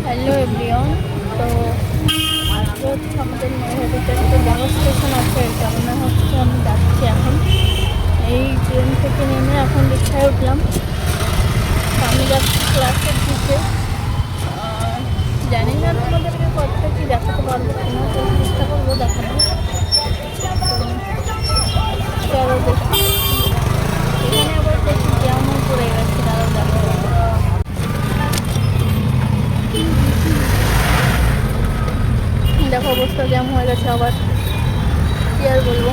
Hello everyone. তো আজকে হচ্ছে আমাদের নৈহাটিতে একটা ডেমনস্ট্রেশন আছে, এই কারণে হচ্ছে আমি যাচ্ছি এখন। এই ট্রেন থেকে নেমে এখন রিক্সায় উঠলাম। তো আমি যাচ্ছি ক্লাসের দিকে। জানি না তোমাদেরকে কতটা কি দেখাতে পারবো কিনা, তো চেষ্টা করবো দেখানোর। চলো দেখি। এখানে আবার প্রচুর জ্যামও পড়ে গেছে, দাঁড়াও দেখো। দেখো অবস্থা জ্যাম হয়ে গেছে আবার, কি আর বলবো।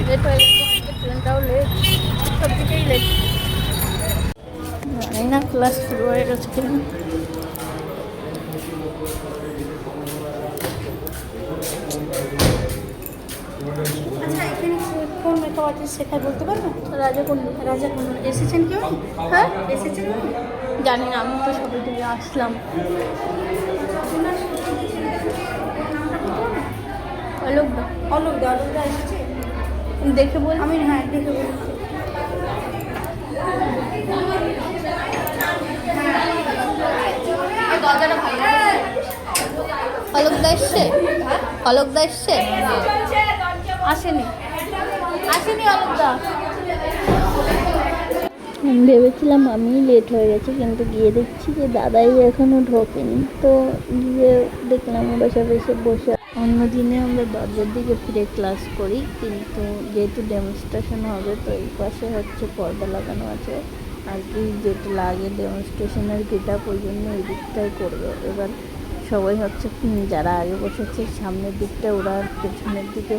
লেট হয়ে গেছে, ট্রেনটাও লেট, সব দিকেই লেট। জানি না ক্লাস শুরু হয়ে গেছে কিনা। আচ্ছা, এখানে কোন মেকআপ আর্টিস্ট শেখায় বলতে পারবো? রাজা কোন এসেছেন কেউ? হ্যাঁ এসেছেন? জানি না, আমি তো সবাই থেকে আসলাম। অলোক দা এসেছে দেখে বল। আমি দেখে বলছি। অলোকদা এসছে? অলোকদা এসছে? আসেনি অলোকদা। ভেবেছিলাম আমি লেট হয়ে গেছি, কিন্তু গিয়ে দেখছি যে দাদাই এখনও ঢোকেনি। তো গিয়ে দেখলাম বসে বসে। অন্য দিনে আমরা দরজার দিকে ফিরে ক্লাস করি, কিন্তু যেহেতু ডেমনস্ট্রেশন হবে তো এই পাশে হচ্ছে পর্দা লাগানো আছে আর কি, যেটা লাগে ডেমনস্ট্রেশনের গেটআপ, ওই জন্য এই দিকটাই করবে। এবার সবাই হচ্ছে যারা আগে বসেছে সামনের দিকটা, ওরা পেছনের দিকে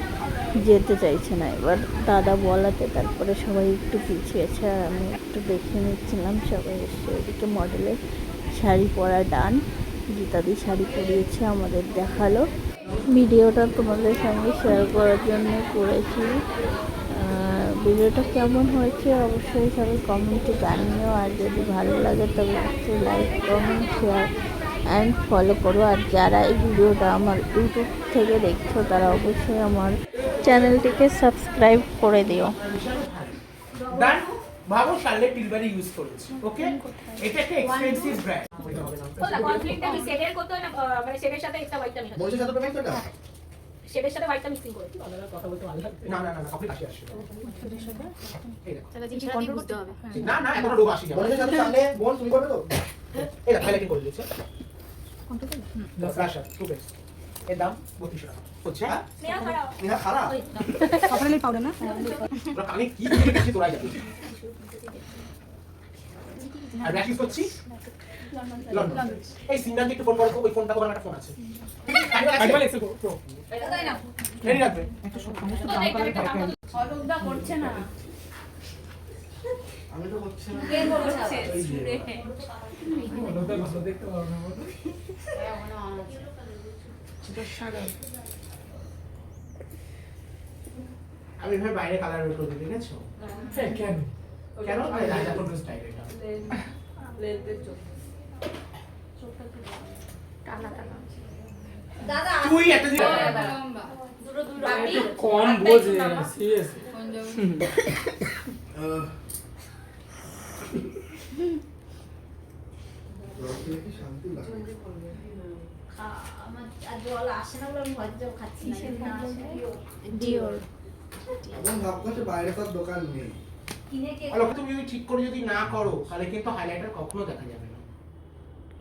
যেতে চাইছে না। এবার দাদা বলাতে তারপরে সবাই একটু পিছিয়েছে, আর আমি একটু দেখে নিচ্ছিলাম। সবাই এসছে ওইদিকে মডেলের শাড়ি পরা ডান, গীতাদি শাড়ি পরিয়েছে, আমাদের দেখালো। ভিডিওটা তোমাদের সঙ্গে শেয়ার করার জন্য করেছি। ভিডিওটা কেমন হয়েছে অবশ্যই সবাই কমেন্টে জানিও, আর যদি ভালো লাগে তবে একটু like comment share and follow করো। আর যারা এই ভিডিওটা আমার ইউটিউব থেকে দেখছো তারা অবশ্যই আমার চ্যানেলটিকে সাবস্ক্রাইব করে দিও। ভাবো শার্লেট টিলবারি ইউজ করেছি, ওকে? এটা একটা এক্সপেন্সিভ ব্র্যান্ড। কোনটা কনফ্লিক্টটা কি শেডের করতে হয় না, মানে শেডের সাথে একটা হোয়াইটটা মিক্স বলছে সাথে পেমেন্ট করতে? শেডের সাথে হোয়াইটটা মিক্সিং করেছি। কথা বলতে ভালো লাগে না। কফি কাশি আসছে। এই দেখো তাহলে জিনিসটা ঠিক বুঝতে হবে। না এতটা রোগ আসি না। বলছে সাথে সামনে বোন তুমি করবে তো? এই দেখো হাইলাইটিং করে দিয়েছে। কোনটা করবে? ব্রাশার টু বেস। এর দাম 3200 টাকা। হচ্ছে নেহা খারাপ। কপালে পাউডার না? তোরা কানে কি দিয়েছিস তোরাই জানিস। আর ব্যাকিস করছি লন্ডন। এই সিনদাকে একটু ফোন করো, ওই ফোনটা করে একটা ফোন আছে। কাইবা লেক্সে প্রো। এটা তাই না? রেডি রাখবে। একটু সমস্ত দাম করে অলোকদা করছে না। আমি তো করছি না। কে করছে? অলোকদা ভালো দেখতে পারো না বলো। আমি ভাই বাইরে কালার করে দিই, দেখেছো? হ্যাঁ কেন আরে রাজা কোন স্টাইল এটা লেন্সের টানা দাদা তুই এত দিন লম্বা দূর কম বোঝে সিরিয়াস শান্তি লাগে। আমার জল আসে না বলে আমি হয়তো খাচ্ছি না। ডিওর এখন ভাবছো বাইরে তো দোকান নেই। কিনে কে আর তুমি যদি ঠিক করে যদি না করো তাহলে কিন্তু হাইলাইটার কখনো দেখা যাবে না।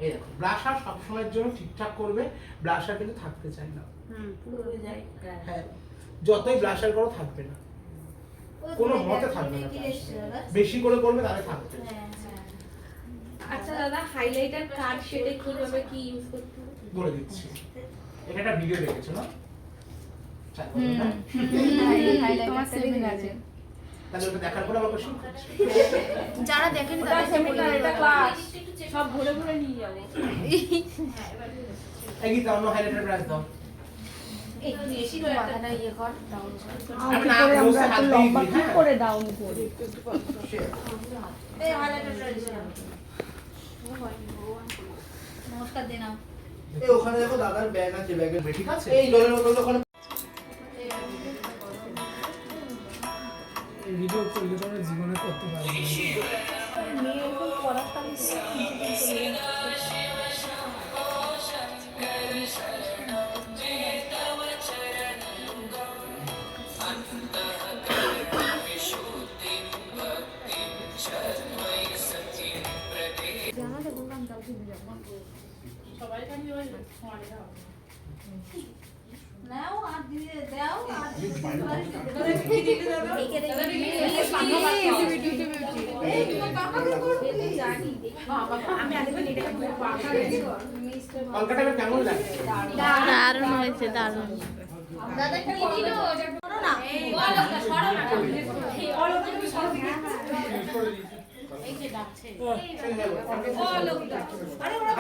এই দেখো ব্লাশার সব সময়ের জন্য ঠিকঠাক করবে, ব্লাশার কিন্তু থাকতে চায় না। পুরো হয়ে যায়। হ্যাঁ যতই ব্লাশার করো থাকবে না, কোনো মতে থাকবে না। বেশি করে করবে তাহলে থাকবে। আচ্ছা দাদা, হাইলাইটার কার শেডে কিভাবে কি ইউজ করতে হবে বলে দিচ্ছি। এটা একটা ভিডিও দেখেছো না? তোমার সেমিনার আছে। তাহলে ওটা দেখার পরে আবার কোশ্চেন করছি। যারা দেখেন এটা তারা সেমিনার, এটা ক্লাস সব ঘুরে ঘুরে নিয়ে যাবো। এই গীতা অন্য হাইলাইটার ব্রাশ দাও। এই বেশি করে মাথাটা ইয়ে কর ডাউন আমি না বলতে হাত দিয়ে দিই, হ্যাঁ? করে ডাউন করে। এই হাইলাইটারটা দিলাম। নমস্কার দেনা। এই ওখানে দেখো দাদার ব্যাগ আছে, ব্যাগের ঠিক আছে? এই জলের বোতল ওখানে এই ভিডিও করলে তোমরা জীবনে করতে পারবে না। মেয়ে এখন পড়াশোনা কলকাতা এবার কেমন লাগে? দারুণ হয়েছে, দারুণ।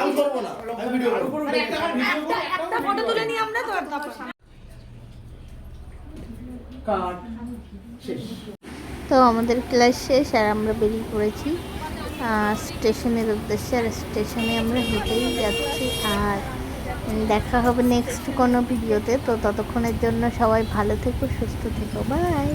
আমি করবো না, আমি ভিডিও করবো। একটা ফটো তুলে নিই আমরা তো তারপর কাট শেষ। তো আমাদের ক্লাস শেষ আর আমরা বেরিয়ে পড়েছি স্টেশনের উদ্দেশ্যে। আর স্টেশনে আমরা হেঁটেই যাচ্ছি। আর দেখা হবে নেক্সট কোনো ভিডিওতে। তো ততক্ষণের জন্য সবাই ভালো থেকো, সুস্থ থেকো, বাই।